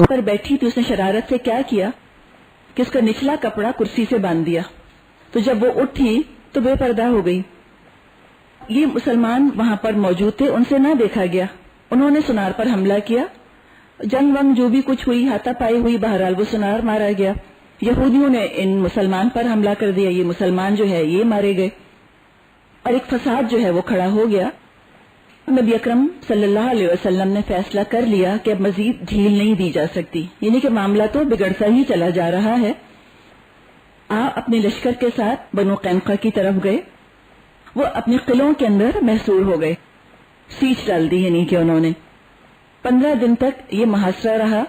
پر بیٹھی تھی اس نے شرارت سے کیا کیا کہ اس کا نچلا کپڑا کرسی سے باندھ دیا، تو جب وہ اٹھی تو بے پردہ ہو گئی۔ یہ مسلمان وہاں پر موجود تھے، ان سے نہ دیکھا گیا، انہوں نے سنار پر حملہ کیا، جنگ ونگ جو بھی کچھ ہوئی، ہاتھا پائی ہوئی، بہرحال وہ سنار مارا گیا۔ یہودیوں نے ان مسلمان پر حملہ کر دیا، یہ مسلمان جو ہے یہ مارے گئے، اور ایک فساد جو ہے وہ کھڑا ہو گیا۔ نبی اکرم صلی اللہ علیہ وسلم نے فیصلہ کر لیا کہ اب مزید ڈھیل نہیں دی جا سکتی، یعنی کہ معاملہ تو بگڑتا ہی چلا جا رہا ہے۔ آپ اپنے لشکر کے ساتھ بنو قینقاع کی طرف گئے، وہ اپنے قلعوں کے اندر محصور ہو گئے، سیچ ڈال دی، یعنی کہ انہوں نے 15 دن تک یہ محاصرہ رہا،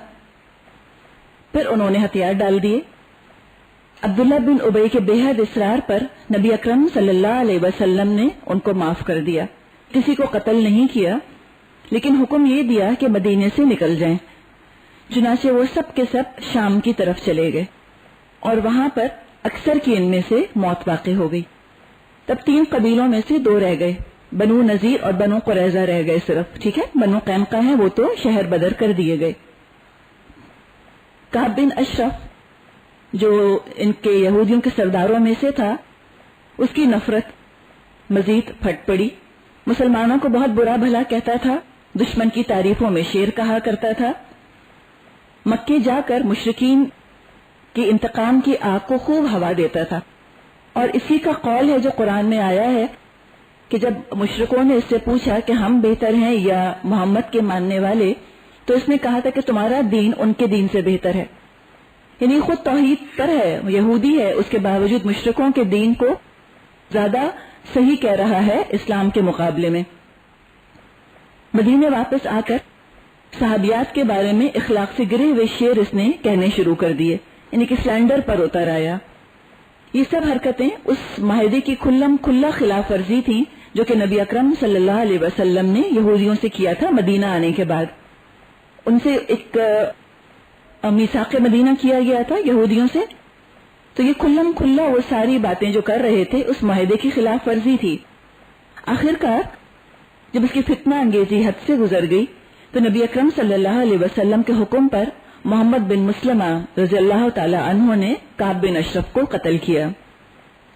پھر انہوں نے ہتھیار ڈال دیے۔ عبداللہ بن ابی کے بے حد اصرار پر نبی اکرم صلی اللہ علیہ وسلم نے ان کو معاف کر دیا، کسی کو قتل نہیں کیا، لیکن حکم یہ دیا کہ مدینے سے نکل جائیں۔ چنانچہ وہ سب کے سب شام کی طرف چلے گئے، اور وہاں پر اکثر کی ان میں سے موت واقع ہو گئی۔ تب 3 قبیلوں میں سے 2 رہ گئے، بنو نذیر اور بنو قریظہ رہ گئے صرف، ٹھیک ہے، بنو قینقاع ہیں وہ تو شہر بدر کر دیے گئے۔ کعب بن اشرف جو ان کے یہودیوں کے سرداروں میں سے تھا، اس کی نفرت مزید پھٹ پڑی، مسلمانوں کو بہت برا بھلا کہتا تھا، دشمن کی تعریفوں میں شیر کہا کرتا تھا، مکے جا کر مشرکین کی انتقام کی آگ کو خوب ہوا دیتا تھا، اور اسی کا قول ہے جو قرآن میں آیا ہے کہ جب مشرکوں نے اس سے پوچھا کہ ہم بہتر ہیں یا محمد کے ماننے والے، تو اس نے کہا تھا کہ تمہارا دین ان کے دین سے بہتر ہے، یعنی خود توحید پر ہے، یہودی ہے، اس کے باوجود مشرکوں کے دین کو زیادہ صحیح کہہ رہا ہے اسلام کے مقابلے میں۔ مدینے واپس آ کر صحابیات کے بارے میں اخلاق سے گرے ہوئے شعر اس نے کہنے شروع کر دیے، یعنی کہ سلینڈر پر اتر آیا۔ یہ سب حرکتیں اس معاہدے کی کھلم کھلا خلاف ورزی تھی جو کہ نبی اکرم صلی اللہ علیہ وسلم نے یہودیوں سے کیا تھا مدینہ آنے کے بعد۔ ان سے ایک میثاق مدینہ کیا گیا تھا یہودیوں سے، تو یہ کھلم کھلا وہ ساری باتیں جو کر رہے تھے اس معاہدے کی خلاف ورزی تھی۔ آخرکار جب اس کی فتنہ انگیزی حد سے گزر گئی تو نبی اکرم صلی اللہ علیہ وسلم کے حکم پر محمد بن مسلمہ رضی اللہ تعالی عنہ نے کعب بن اشرف کو قتل کیا۔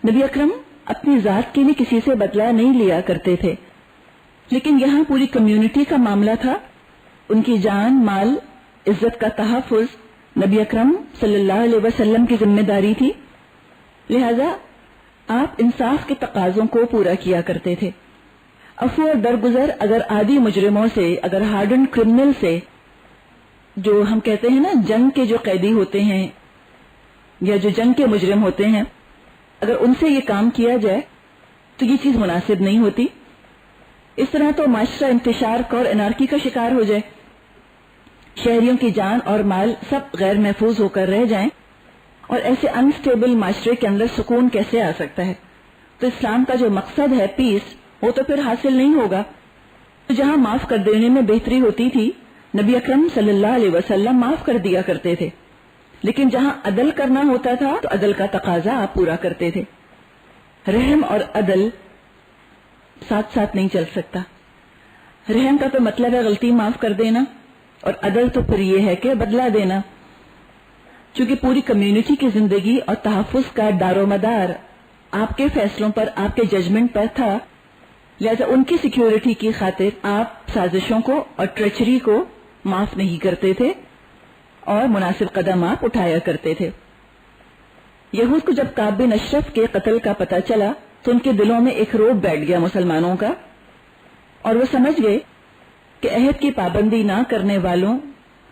نبی اکرم اپنی ذات کے لیے کسی سے بدلہ نہیں لیا کرتے تھے، لیکن یہاں پوری کمیونٹی کا معاملہ تھا، ان کی جان، مال، عزت کا تحفظ نبی اکرم صلی اللہ علیہ وسلم کی ذمہ داری تھی، لہذا آپ انصاف کے تقاضوں کو پورا کیا کرتے تھے۔ عفو اور درگزر اگر عادی مجرموں سے، اگر ہارڈنڈ کرمنل سے، جو ہم کہتے ہیں نا جنگ کے جو قیدی ہوتے ہیں یا جو جنگ کے مجرم ہوتے ہیں، اگر ان سے یہ کام کیا جائے تو یہ چیز مناسب نہیں ہوتی۔ اس طرح تو معاشرہ انتشار کا اور انارکی کا شکار ہو جائے، شہریوں کی جان اور مال سب غیر محفوظ ہو کر رہ جائیں، اور ایسے انسٹیبل معاشرے کے اندر سکون کیسے آ سکتا ہے؟ تو اسلام کا جو مقصد ہے پیس، وہ تو پھر حاصل نہیں ہوگا۔ تو جہاں معاف کر دینے میں بہتری ہوتی تھی، نبی اکرم صلی اللہ علیہ وسلم معاف کر دیا کرتے تھے، لیکن جہاں عدل کرنا ہوتا تھا تو عدل کا تقاضا آپ پورا کرتے تھے۔ رحم اور عدل ساتھ ساتھ نہیں چل سکتا۔ رحم کا تو مطلب ہے غلطی معاف کر دینا، اور عدل تو پھر یہ ہے کہ بدلہ دینا۔ چونکہ پوری کمیونٹی کی زندگی اور تحفظ کا دار و مدار آپ کے فیصلوں پر، آپ کے ججمنٹ پر تھا، لہذا ان کی سیکیورٹی کی خاطر آپ سازشوں کو اور ٹریچری کو معاف نہیں کرتے تھے اور مناسب قدم آپ اٹھایا کرتے تھے۔ یہود کو جب کعب بن اشرف کے قتل کا پتہ چلا تو ان کے دلوں میں ایک روب بیٹھ گیا مسلمانوں کا، اور وہ سمجھ گئے کہ عہد کی پابندی نہ کرنے والوں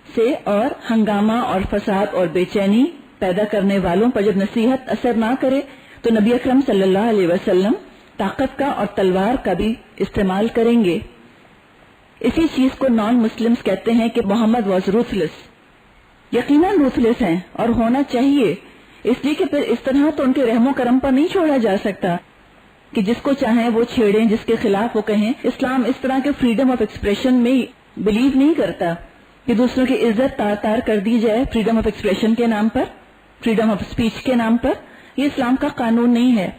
سے اور ہنگامہ اور فساد اور بے چینی پیدا کرنے والوں پر جب نصیحت اثر نہ کرے تو نبی اکرم صلی اللہ علیہ وسلم طاقت کا اور تلوار کا بھی استعمال کریں گے۔ اسی چیز کو نان مسلمز کہتے ہیں کہ محمد واز روتھلیس۔ یقیناً روتھلیس ہیں اور ہونا چاہیے، اس لیے کہ پھر اس طرح تو ان کے رحم و کرم پر نہیں چھوڑا جا سکتا کہ جس کو چاہیں وہ چھیڑیں، جس کے خلاف وہ کہیں۔ اسلام اس طرح کے فریڈم آف ایکسپریشن میں بلیو نہیں کرتا کہ دوسروں کی عزت تار تار کر دی جائے فریڈم آف ایکسپریشن کے نام پر، فریڈم آف اسپیچ کے نام پر۔ یہ اسلام کا قانون نہیں ہے۔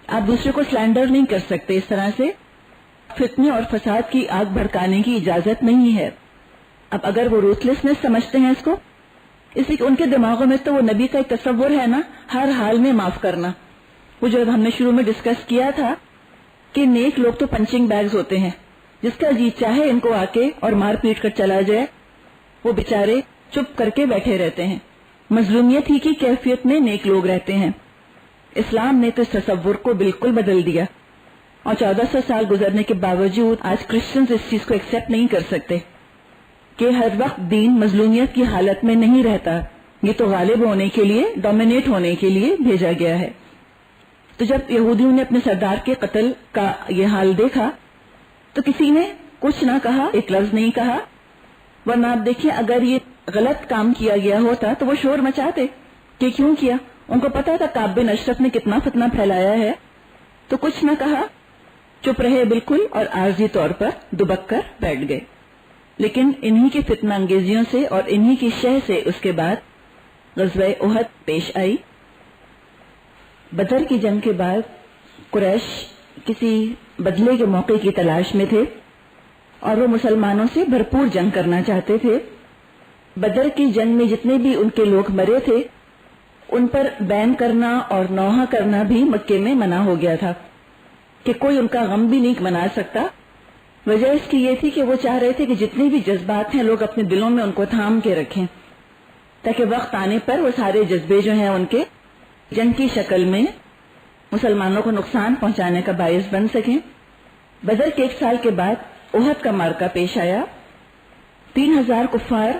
آپ دوسرے کو سلینڈر نہیں کر سکتے، اس طرح سے فتنے اور فساد کی آگ بھڑکانے کی اجازت نہیں ہے۔ اب اگر وہ روتھلیسنس سمجھتے ہیں اس کو، اس لیے کہ ان کے دماغوں میں تو وہ نبی کا ایک تصور ہے نا، ہر حال میں معاف کرنا. وہ جو ہم نے شروع میں ڈسکس کیا تھا کہ نیک لوگ تو پنچنگ بیگز ہوتے ہیں، جس کا جی چاہے ان کو آ کے اور مار پیٹ کر چلا جائے، وہ بیچارے چپ کر کے بیٹھے رہتے ہیں. مظلومیت ہی کی کیفیت میں نیک لوگ رہتے ہیں. اسلام نے تو اس تصور کو بالکل بدل دیا، اور 1400 سال گزرنے کے باوجود آج کرسچنز اس چیز کو ایکسپٹ نہیں کر سکتے کہ ہر وقت دین مظلومیت کی حالت میں نہیں رہتا. یہ تو غالب ہونے کے لیے، ڈومینیٹ ہونے کے لیے بھیجا گیا ہے. تو جب یہودیوں نے اپنے سردار کے قتل کا یہ حال دیکھا تو کسی نے کچھ نہ کہا، ایک لفظ نہیں کہا. ورنہ آپ دیکھیں اگر یہ غلط کام کیا گیا ہوتا تو وہ شور مچاتے کہ کیوں کیا. ان کو پتا تھا کعب بن اشرف نے کتنا فتنہ پھیلایا ہے، تو کچھ نہ کہا، چپ رہے بالکل، اور عارضی طور پر دبک کر بیٹھ گئے. لیکن انہی کی فتنہ انگیزیوں سے اور انہی کی شہ سے اس کے بعد غزوہ احد پیش آئی. بدر کی جنگ کے بعد قریش کسی بدلے کے موقع کی تلاش میں تھے اور وہ مسلمانوں سے بھرپور جنگ کرنا چاہتے تھے. بدر کی جنگ میں جتنے بھی ان کے لوگ مرے تھے ان پر بین کرنا اور نوحہ کرنا بھی مکے میں منع ہو گیا تھا کہ کوئی ان کا غم بھی نہیں منا سکتا. وجہ اس کی یہ تھی کہ وہ چاہ رہے تھے کہ جتنے بھی جذبات ہیں لوگ اپنے دلوں میں ان کو تھام کے رکھیں، تاکہ وقت آنے پر وہ سارے جذبے جو ہیں ان کے جنگ کی شکل میں مسلمانوں کو نقصان پہنچانے کا باعث بن سکیں. بدر کے 1 سال کے بعد احد کا معرکہ پیش آیا. 3000 کفار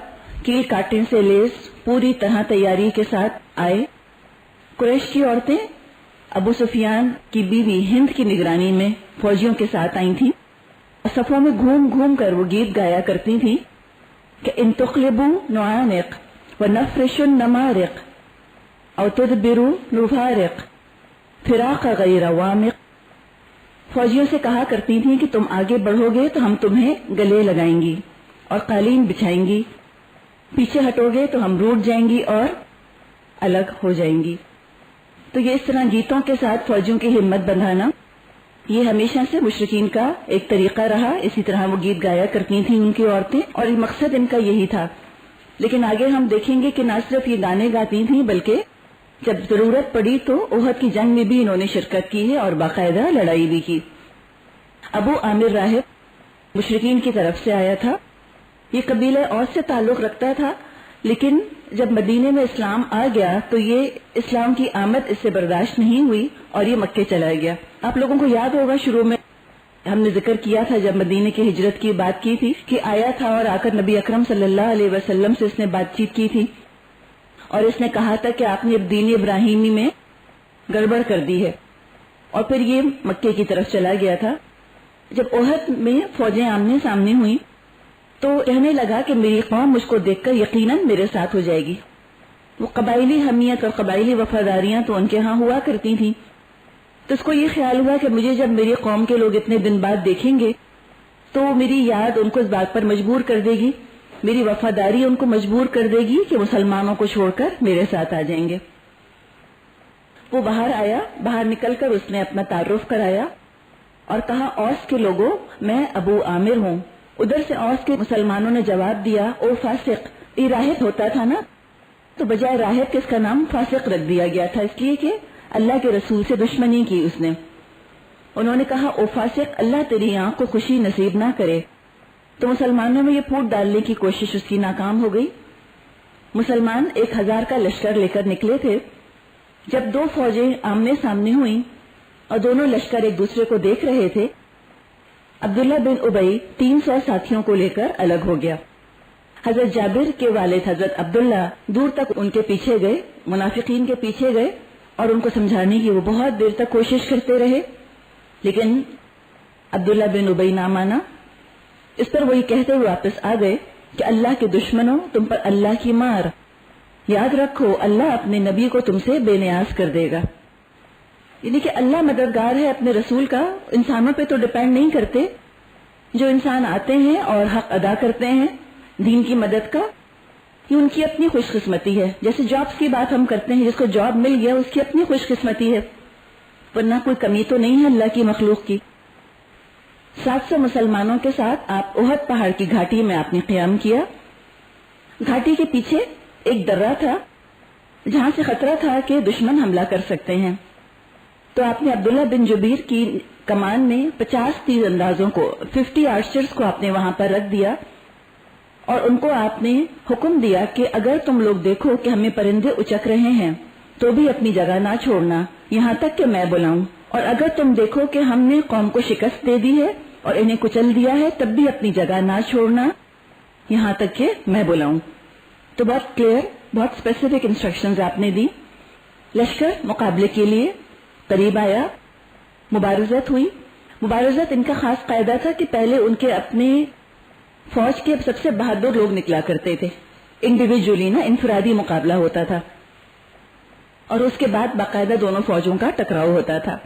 کیل کاٹے سے لیس پوری طرح تیاری کے ساتھ آئے. قریش کی عورتیں ابو سفیان کی بیوی ہند کی نگرانی میں فوجیوں کے ساتھ آئی تھیں. صفوں میں گھوم گھوم کر وہ گیت گایا کرتی تھیں کہ ان تقلبوا نعانق ونفرش النمارق او تدبروا نفارق فراق غیر وامق. فوجیوں سے کہا کرتی تھیں کہ تم آگے بڑھو گے تو ہم تمہیں گلے لگائیں گی اور قالین بچھائیں گی، پیچھے ہٹو گے تو ہم روٹ جائیں گی اور الگ ہو جائیں گی. تو یہ اس طرح گیتوں کے ساتھ فوجیوں کی ہمت بندھانا یہ ہمیشہ سے مشرکین کا ایک طریقہ رہا. اسی طرح وہ گیت گایا کرتی تھیں ان کی عورتیں، اور مقصد ان کا یہی تھا. لیکن آگے ہم دیکھیں گے کہ نہ صرف یہ گانے گاتی تھیں بلکہ جب ضرورت پڑی تو احد کی جنگ میں بھی انہوں نے شرکت کی ہے اور باقاعدہ لڑائی بھی کی. ابو عامر راہب مشرکین کی طرف سے آیا تھا. یہ قبیلہ اوس سے تعلق رکھتا تھا، لیکن جب مدینے میں اسلام آ گیا تو یہ اسلام کی آمد اس سے برداشت نہیں ہوئی اور یہ مکے چلا گیا. آپ لوگوں کو یاد ہوگا شروع میں ہم نے ذکر کیا تھا جب مدینے کی ہجرت کی بات کی تھی کہ آیا تھا اور آ کر نبی اکرم صلی اللہ علیہ وسلم سے اس نے بات چیت کی تھی اور اس نے کہا تھا کہ آپ نے دین ابراہیمی میں گڑبڑ کر دی ہے، اور پھر یہ مکے کی طرف چلا گیا تھا. جب احد میں فوجیں آمنے سامنے ہوئیں تو کہنے لگا کہ میری قوم مجھ کو دیکھ کر یقیناً میرے ساتھ ہو جائے گی. وہ قبائلی حمیت اور قبائلی وفاداریاں تو ان کے ہاں ہوا کرتی تھیں، تو اس کو یہ خیال ہوا کہ مجھے جب میری قوم کے لوگ اتنے دن بعد دیکھیں گے تو میری یاد ان کو اس بات پر مجبور کر دے گی، میری وفاداری ان کو مجبور کر دے گی کہ مسلمانوں کو چھوڑ کر میرے ساتھ آ جائیں گے. وہ باہر آیا، باہر نکل کر اس نے اپنا تعارف کرایا اور کہا اوس کے لوگوں میں ابو عامر ہوں. ادھر سے اوس کے مسلمانوں نے جواب دیا او فاسق. یہ راہب ہوتا تھا نا، تو بجائے راہب کے اس کا نام فاسق رکھ دیا گیا تھا، اس لیے کہ اللہ کے رسول سے دشمنی کی اس نے. انہوں نے کہا او فاسق، اللہ تیری آنکھ کو خوشی نصیب نہ کرے. تو مسلمانوں میں یہ پھوٹ ڈالنے کی کوشش اس کی ناکام ہو گئی. مسلمان 1000 کا لشکر لے کر نکلے تھے. جب 2 فوجیں آمنے سامنے ہوئیں اور دونوں لشکر ایک دوسرے کو دیکھ رہے تھے، عبداللہ بن ابی 300 ساتھیوں کو لے کر الگ ہو گیا. حضرت جابر کے والد حضرت عبداللہ دور تک ان کے پیچھے گئے، منافقین کے پیچھے گئے اور ان کو سمجھانے کی وہ بہت دیر تک کوشش کرتے رہے، لیکن عبداللہ بن ابی نہ مانا. اس پر وہی کہتے ہوئے واپس آ گئے کہ اللہ کے دشمنوں، تم پر اللہ کی مار. یاد رکھو اللہ اپنے نبی کو تم سے بے نیاز کر دے گا. یعنی کہ اللہ مددگار ہے اپنے رسول کا، انسانوں پہ تو ڈیپینڈ نہیں کرتے. جو انسان آتے ہیں اور حق ادا کرتے ہیں دین کی مدد کا، یہ ان کی اپنی خوش قسمتی ہے. جیسے جابس کی بات ہم کرتے ہیں، جس کو جاب مل گیا اس کی اپنی خوش قسمتی ہے، ورنہ کوئی کمی تو نہیں ہے اللہ کی مخلوق کی. 700 مسلمانوں کے ساتھ آپ احد پہاڑ کی گھاٹی میں آپ نے قیام کیا گھاٹی کے پیچھے ایک درہ تھا جہاں سے خطرہ تھا کہ دشمن حملہ کر سکتے ہیں. تو آپ نے عبداللہ بن جبیر کی کمان میں 50 تیر اندازوں کو 50 آرچرز کو آپ نے وہاں پر رکھ دیا اور ان کو آپ نے حکم دیا کہ اگر تم لوگ دیکھو کہ ہمیں پرندے اچک رہے ہیں تو بھی اپنی جگہ نہ چھوڑنا یہاں تک کہ میں بلاؤں، اور اگر تم دیکھو کہ ہم نے قوم کو شکست دے دی ہے اور انہیں کچل دیا ہے تب بھی اپنی جگہ نہ چھوڑنا یہاں تک کہ میں بلاؤں. تو بہت کلیئر، بہت اسپیسیفک انسٹرکشنز آپ نے دی. لشکر مقابلے کے لیے قریب آیا، مبارزت ہوئی. مبارزت ان کا خاص قاعدہ تھا کہ پہلے ان کے اپنے فوج کے سب سے بہادر لوگ نکلا کرتے تھے، انڈیویجولی نا، انفرادی مقابلہ ہوتا تھا، اور اس کے بعد باقاعدہ دونوں فوجوں کا ٹکراؤ ہوتا تھا.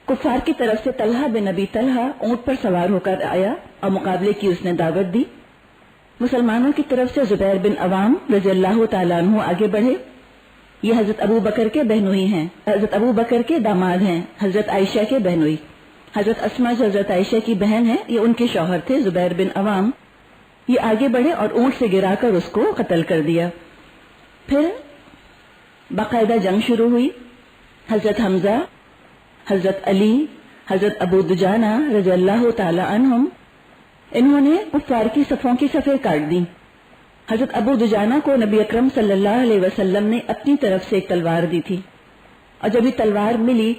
کفار کی طرف سے طلحہ بن ابی طلحہ اونٹ پر سوار ہو کر آیا اور مقابلے کی اس نے دعوت دی. مسلمانوں کی طرف سے زبیر بن عوام رضی اللہ تعالیٰ عنہ آگے بڑھے. یہ حضرت ابو بکر کے بہنوئی ہیں، حضرت ابو بکر کے داماد ہیں، حضرت عائشہ کے بہنوئی. حضرت اسما جو حضرت عائشہ کی بہن ہے یہ ان کے شوہر تھے زبیر بن عوام. یہ آگے بڑھے اور اونٹ سے گرا کر اس کو قتل کر دیا. پھر باقاعدہ جنگ شروع ہوئی. حضرت حمزہ، حضرت علی، حضرت ابو دجانہ رضی اللہ تعالی عنہم، انہوں نے کفار کی صفوں کی صفیں کاٹ دی. حضرت ابو دجانہ کو نبی اکرم صلی اللہ علیہ وسلم نے اپنی طرف سے ایک تلوار دی تھی، اور جب یہ تلوار ملی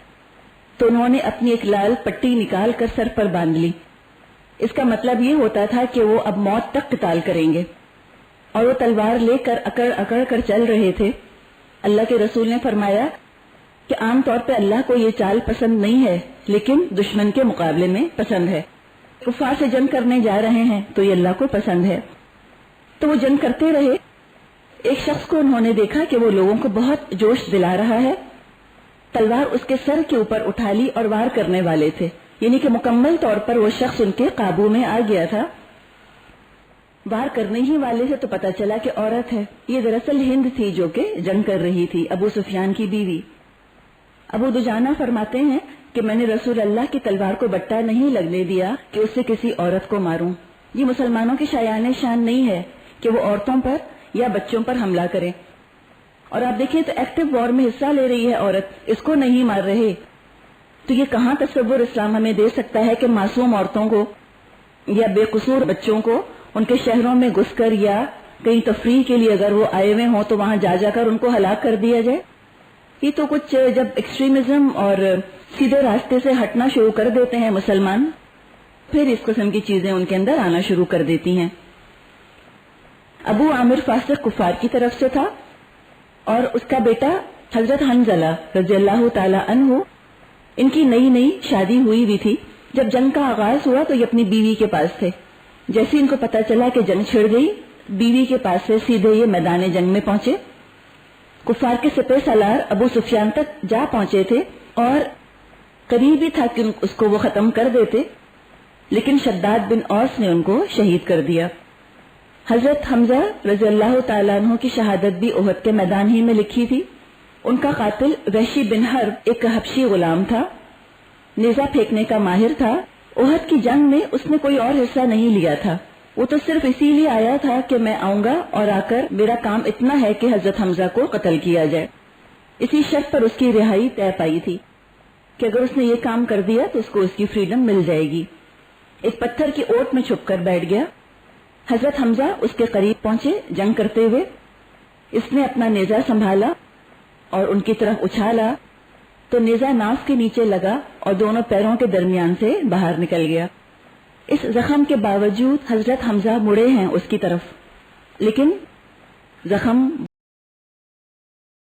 تو انہوں نے اپنی ایک لال پٹی نکال کر سر پر باندھ لی. اس کا مطلب یہ ہوتا تھا کہ وہ اب موت تک قتال کریں گے، اور وہ تلوار لے کر اکڑ اکڑ کر چل رہے تھے. اللہ کے رسول نے فرمایا کہ عام طور پہ اللہ کو یہ چال پسند نہیں ہے، لیکن دشمن کے مقابلے میں پسند ہے. کفار سے جنگ کرنے جا رہے ہیں تو یہ اللہ کو پسند ہے. تو وہ جنگ کرتے رہے. ایک شخص کو انہوں نے دیکھا کہ وہ لوگوں کو بہت جوش دلا رہا ہے. تلوار اس کے سر کے اوپر اٹھا لی اور وار کرنے والے تھے، یعنی کہ مکمل طور پر وہ شخص ان کے قابو میں آ گیا تھا. وار کرنے ہی والے سے تو پتا چلا کہ عورت ہے. یہ دراصل ہند تھی جو کہ جنگ کر رہی تھی، ابو سفیان کی بیوی. ابو دجانہ فرماتے ہیں کہ میں نے رسول اللہ کی تلوار کو بٹا نہیں لگنے دیا کہ اس سے کسی عورت کو ماروں. یہ مسلمانوں کی شایان شان نہیں ہے کہ وہ عورتوں پر یا بچوں پر حملہ کریں. اور آپ دیکھیں تو ایکٹیو وار میں حصہ لے رہی ہے عورت، اس کو نہیں مار رہے. تو یہ کہاں تصور اسلام ہمیں دے سکتا ہے کہ معصوم عورتوں کو یا بے قصور بچوں کو ان کے شہروں میں گھس کر یا کہیں تفریح کے لیے اگر وہ آئے ہوئے ہوں تو وہاں جا جا کر ان کو ہلاک کر دیا جائے. یہ تو کچھ جب ایکسٹریمزم اور سیدھے راستے سے ہٹنا شروع کر دیتے ہیں مسلمان، پھر اس قسم کی چیزیں ان کے اندر آنا شروع کر دیتی ہیں. ابو عامر فاسق کفار کی طرف سے تھا، اور اس کا بیٹا حضرت حنظلہ رضی اللہ تعالی عنہ، ان کی نئی شادی ہوئی تھی. جب جنگ کا آغاز ہوا تو یہ اپنی بیوی کے پاس تھے. جیسے ان کو پتا چلا کہ جنگ چھڑ گئی، بیوی کے پاس سے سیدھے یہ میدان جنگ میں پہنچے. کفار کے سپہ سالار ابو سفیان تک جا پہنچے تھے اور قریب ہی تھا کہ اس کو وہ ختم کر دیتے، لیکن شداد بن اوس نے ان کو شہید کر دیا. حضرت حمزہ رضی اللہ تعالیٰ عنہ کی شہادت بھی احد کے میدان ہی میں لکھی تھی. ان کا قاتل وحشی بن حرب ایک حبشی غلام تھا، نیزہ پھینکنے کا ماہر تھا. احد کی جنگ میں اس نے کوئی اور حصہ نہیں لیا تھا، وہ تو صرف اسی لیے آیا تھا کہ میں آؤں گا اور آ کر میرا کام اتنا ہے کہ حضرت حمزہ کو قتل کیا جائے. اسی شرط پر اس کی رہائی طے پائی تھی کہ اگر اس نے یہ کام کر دیا تو اس کو اس کی فریڈم مل جائے گی. ایک پتھر کی اوٹ میں چھپ کر بیٹھ گیا. حضرت حمزہ اس کے قریب پہنچے جنگ کرتے ہوئے. اس نے اپنا نیزہ سنبھالا اور ان کی طرف اچھالا تو نیزہ ناف کے نیچے لگا اور دونوں پیروں کے درمیان سے باہر نکل گیا. اس زخم کے باوجود حضرت حمزہ مڑے ہیں اس کی طرف، لیکن زخم